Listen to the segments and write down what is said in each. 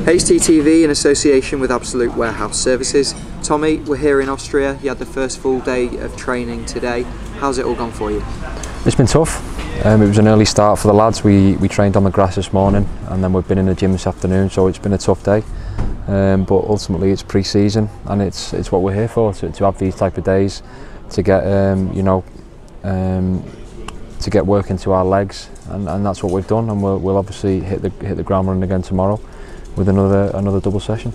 HTTV in association with Absolute Warehouse Services. Tommy, we're here in Austria. You had the first full day of training today. How's it all gone for you? It's been tough. It was an early start for the lads. We trained on the grass this morning and then we've been in the gym this afternoon, so it's been a tough day. But ultimately it's pre-season and it's what we're here for, to have these type of days, to get to get work into our legs, and that's what we've done, and we'll obviously hit the ground running again tomorrow with another double session.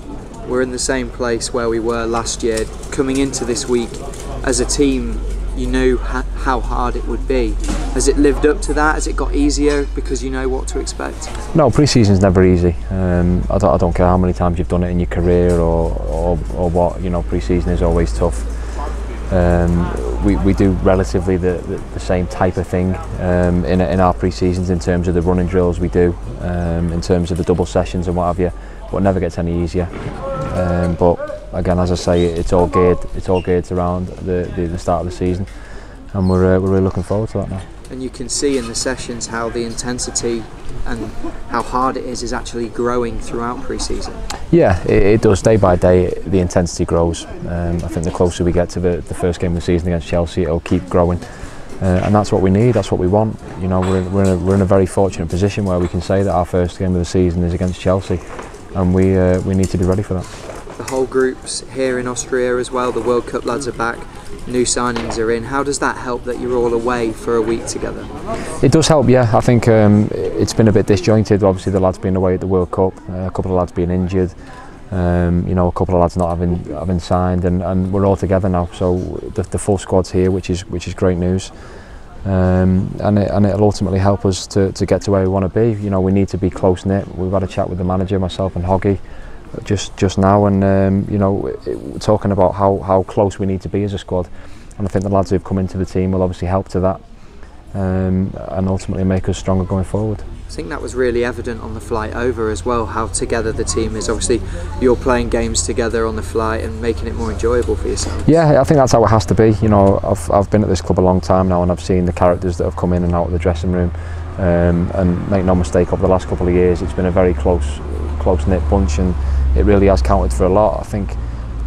We're in the same place where we were last year. Coming into this week as a team, you knew how hard it would be. Has it lived up to that? Has it got easier because you know what to expect? No, pre-season's never easy. I don't care how many times you've done it in your career or what, you know, pre-season is always tough. We do relatively the same type of thing in our pre-seasons, in terms of the running drills we do, in terms of the double sessions and what have you, but it never gets any easier. But again, as I say, it's all geared around the start of the season, and we're really looking forward to that now. And you can see in the sessions how the intensity and how hard it is actually growing throughout pre-season. Yeah, it does. Day by day, the intensity grows. I think the closer we get to the first game of the season against Chelsea, it'll keep growing, and that's what we need. That's what we want. You know, we're in a very fortunate position where we can say that our first game of the season is against Chelsea, and we need to be ready for that. The whole group's here in Austria as well. The World Cup lads are back. New signings are in. How does that help that you're all away for a week together? It does help, yeah. I think it's been a bit disjointed. Obviously, the lads being away at the World Cup, a couple of lads being injured, you know, a couple of lads not having signed, and we're all together now. So the full squad's here, which is great news, and it'll ultimately help us to get to where we want to be. You know, we need to be close knit. We've had a chat with the manager, myself and Hoggy, just now, and you know, talking about how close we need to be as a squad, and I think the lads who've come into the team will obviously help to that, and ultimately make us stronger going forward. I think that was really evident on the flight over as well, how together the team is. Obviously you're playing games together on the flight and making it more enjoyable for yourself. Yeah, I think that's how it has to be. You know, I've been at this club a long time now, and I've seen the characters that have come in and out of the dressing room, and make no mistake, over the last couple of years it's been a very close-knit bunch, and it really has counted for a lot. I think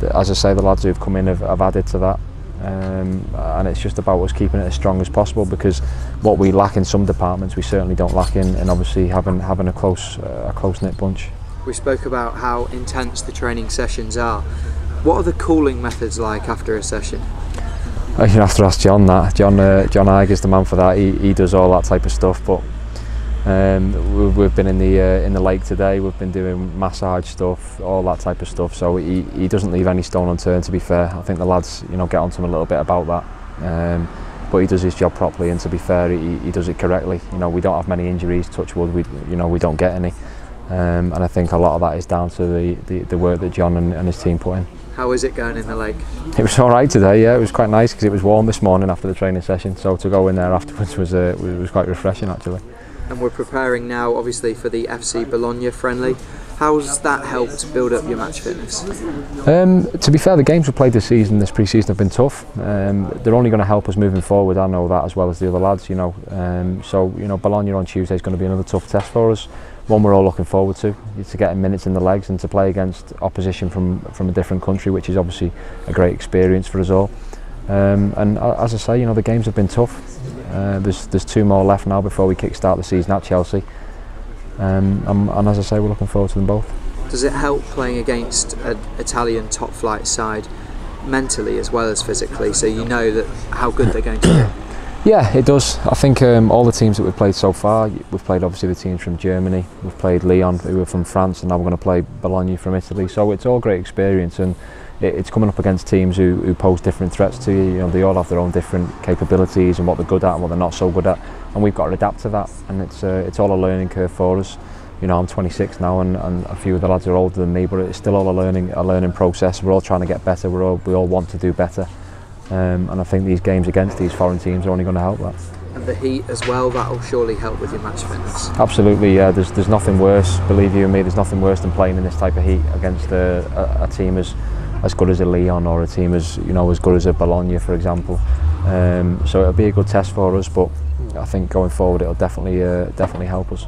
that, as I say, the lads who've come in have added to that, and it's just about us keeping it as strong as possible, because what we lack in some departments we certainly don't lack in, and obviously having a close-knit bunch. We spoke about how intense the training sessions are. What are the cooling methods like after a session? You have to ask John that. John Iger's the man for that. He does all that type of stuff, but we've been in the lake today. We've been doing massage stuff, all that type of stuff. So he doesn't leave any stone unturned, to be fair. I think the lads, you know, get onto him a little bit about that. But he does his job properly, and to be fair, he does it correctly. You know, we don't have many injuries, touch wood. We don't get any, and I think a lot of that is down to the work that John and his team put in. How is it going in the lake? It was all right today. Yeah, it was quite nice because it was warm this morning after the training session. So to go in there afterwards was quite refreshing, actually. And we're preparing now, obviously, for the FC Bologna friendly. How's that helped build up your match fitness? To be fair, the games we played this pre-season have been tough. They're only going to help us moving forward. I know that, as well as the other lads. You know, so you know, Bologna on Tuesday is going to be another tough test for us. One we're all looking forward to getting minutes in the legs and to play against opposition from a different country, which is obviously a great experience for us all. And as I say, you know, the games have been tough. There's 2 more left now before we kick-start the season at Chelsea, and as I say, we're looking forward to them both. Does it help playing against an Italian top-flight side mentally as well as physically, so you know that how good they're going to be? Yeah, it does. I think all the teams that we've played so far, we've played obviously the teams from Germany, we've played Lyon, who are from France, and now we're going to play Bologna from Italy. So it's all great experience, and it's coming up against teams who pose different threats to you. You know, they all have their own different capabilities and what they're good at and what they're not so good at, and we've got to adapt to that. And it's all a learning curve for us. You know, I'm 26 now, and a few of the lads are older than me, but it's still all a learning process. We're all trying to get better. We all want to do better. And I think these games against these foreign teams are only going to help that. And the heat as well, that will surely help with your match fitness. Absolutely, yeah. There's nothing worse, believe you me, there's nothing worse than playing in this type of heat against a team as good as a Lyon, or a team as good as a Bologna, for example. So it'll be a good test for us, but I think going forward it'll definitely help us.